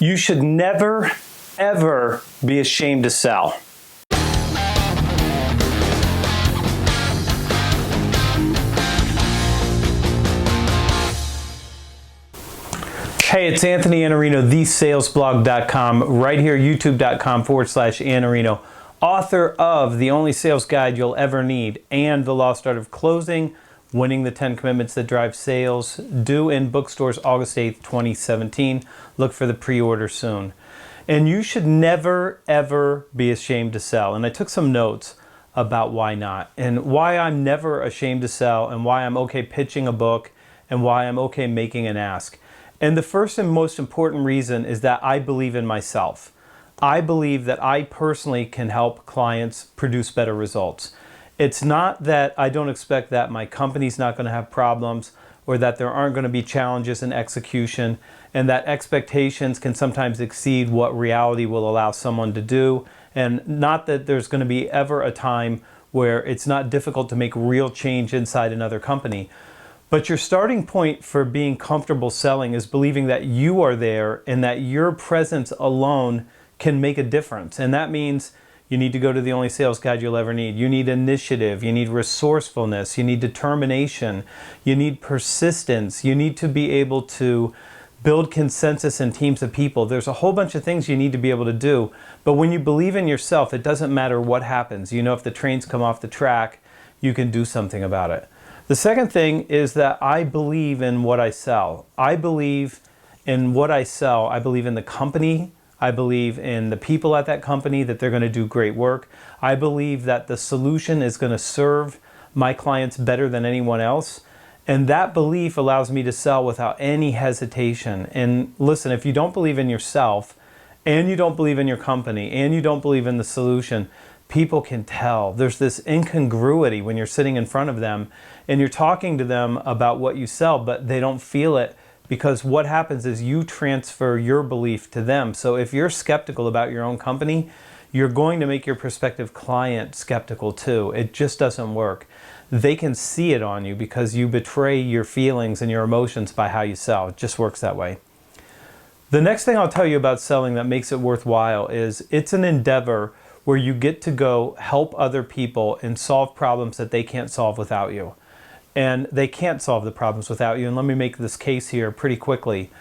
You should never, ever be ashamed to sell. Hey, it's Anthony Iannarino, thesalesblog.com, right here, youtube.com/Iannarino, author of The Only Sales Guide You'll Ever Need and The Lost Art of Closing, Winning the 10 Commitments That Drive Sales, due in bookstores August 8th, 2017. Look for the pre-order soon. And you should never, ever be ashamed to sell. And I took some notes about why not, and why I'm never ashamed to sell, and why I'm okay pitching a book, and why I'm okay making an ask. And the first and most important reason is that I believe in myself. I believe that I personally can help clients produce better results. It's not that I don't expect that my company's not going to have problems or that there aren't going to be challenges in execution, and that expectations can sometimes exceed what reality will allow someone to do, and not that there's going to be ever a time where it's not difficult to make real change inside another company. But your starting point for being comfortable selling is believing that you are there and that your presence alone can make a difference. And that means you need to go to the only sales guide you'll ever need. You need initiative, you need resourcefulness, you need determination, you need persistence, you need to be able to build consensus in teams of people. There's a whole bunch of things you need to be able to do. But when you believe in yourself, it doesn't matter what happens. You know, if the trains come off the track, you can do something about it. The second thing is that I believe in what I sell. I believe in what I sell. I believe in the company. I believe in the people at that company, that they're going to do great work. I believe that the solution is going to serve my clients better than anyone else. And that belief allows me to sell without any hesitation. And listen, if you don't believe in yourself, and you don't believe in your company, and you don't believe in the solution, people can tell. There's this incongruity when you're sitting in front of them and you're talking to them about what you sell, but they don't feel it, because what happens is you transfer your belief to them. So if you're skeptical about your own company, you're going to make your prospective client skeptical too. It just doesn't work. They can see it on you because you betray your feelings and your emotions by how you sell. It just works that way. The next thing I'll tell you about selling that makes it worthwhile is it's an endeavor where you get to go help other people and solve problems that they can't solve without you. And they can't solve the problems without you. And let me make this case here pretty quickly.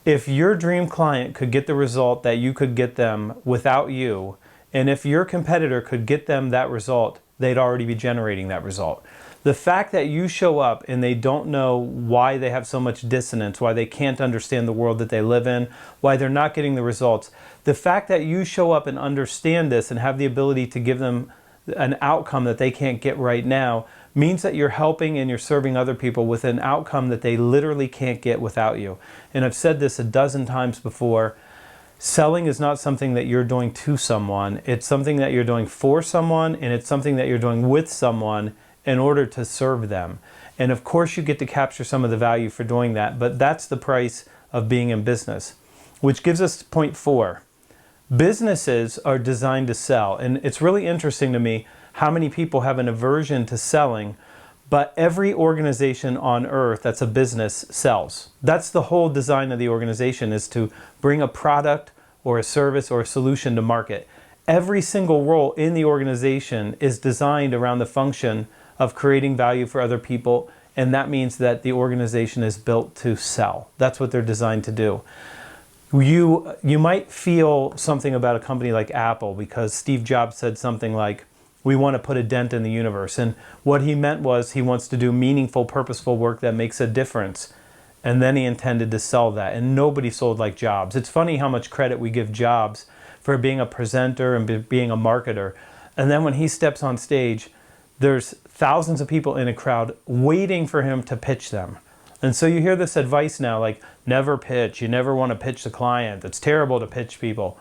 If your dream client could get the result that you could get them without you, and if your competitor could get them that result, they'd already be generating that result. The fact that you show up and they don't know why they have so much dissonance, why they can't understand the world that they live in, why they're not getting the results, the fact that you show up and understand this and have the ability to give them an outcome that they can't get right now means that you're helping and you're serving other people with an outcome that they literally can't get without you. And I've said this a dozen times before. Selling is not something that you're doing to someone. It's something that you're doing for someone, and it's something that you're doing with someone in order to serve them. And of course you get to capture some of the value for doing that, but that's the price of being in business. Which gives us point 4. Businesses are designed to sell. And it's really interesting to me how many people have an aversion to selling, but every organization on earth that's a business sells. That's the whole design of the organization, is to bring a product or a service or a solution to market. Every single role in the organization is designed around the function of creating value for other people, and that means that the organization is built to sell. That's what they're designed to do. You might feel something about a company like Apple because Steve Jobs said something like, we want to put a dent in the universe. And what he meant was he wants to do meaningful, purposeful work that makes a difference. And then he intended to sell that. And nobody sold like Jobs. It's funny how much credit we give Jobs for being a presenter and being a marketer. And then when he steps on stage, there's thousands of people in a crowd waiting for him to pitch them. And so you hear this advice now, like, never pitch. You never want to pitch the client. It's terrible to pitch people.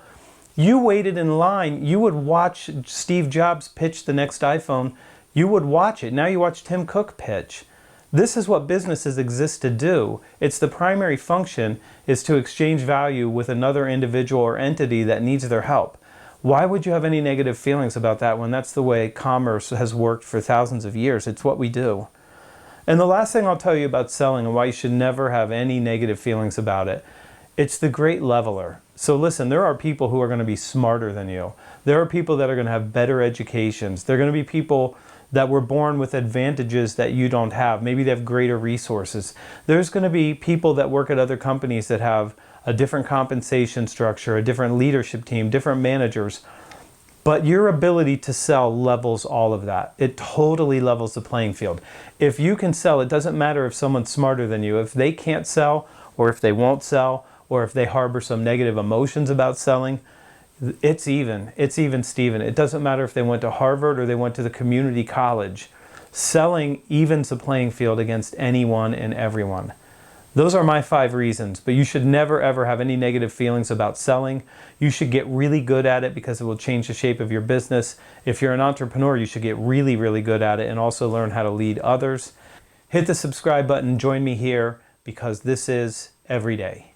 You waited in line. You would watch Steve Jobs pitch the next iPhone. You would watch it. Now you watch Tim Cook pitch. This is what businesses exist to do. It's the primary function is to exchange value with another individual or entity that needs their help. Why would you have any negative feelings about that when that's the way commerce has worked for thousands of years? It's what we do. And the last thing I'll tell you about selling and why you should never have any negative feelings about it, it's the great leveler. So listen, there are people who are going to be smarter than you. There are people that are going to have better educations. There are going to be people that were born with advantages that you don't have. Maybe they have greater resources. There's going to be people that work at other companies that have a different compensation structure, a different leadership team, different managers. But your ability to sell levels all of that. It totally levels the playing field. If you can sell, it doesn't matter if someone's smarter than you. If they can't sell, or if they won't sell, or if they harbor some negative emotions about selling, it's even. It's even Steven. It doesn't matter if they went to Harvard or they went to the community college. Selling evens the playing field against anyone and everyone. Those are my 5 reasons, but you should never ever have any negative feelings about selling. You should get really good at it because it will change the shape of your business. If you're an entrepreneur, you should get really, really good at it and also learn how to lead others. Hit the subscribe button, join me here because this is every day.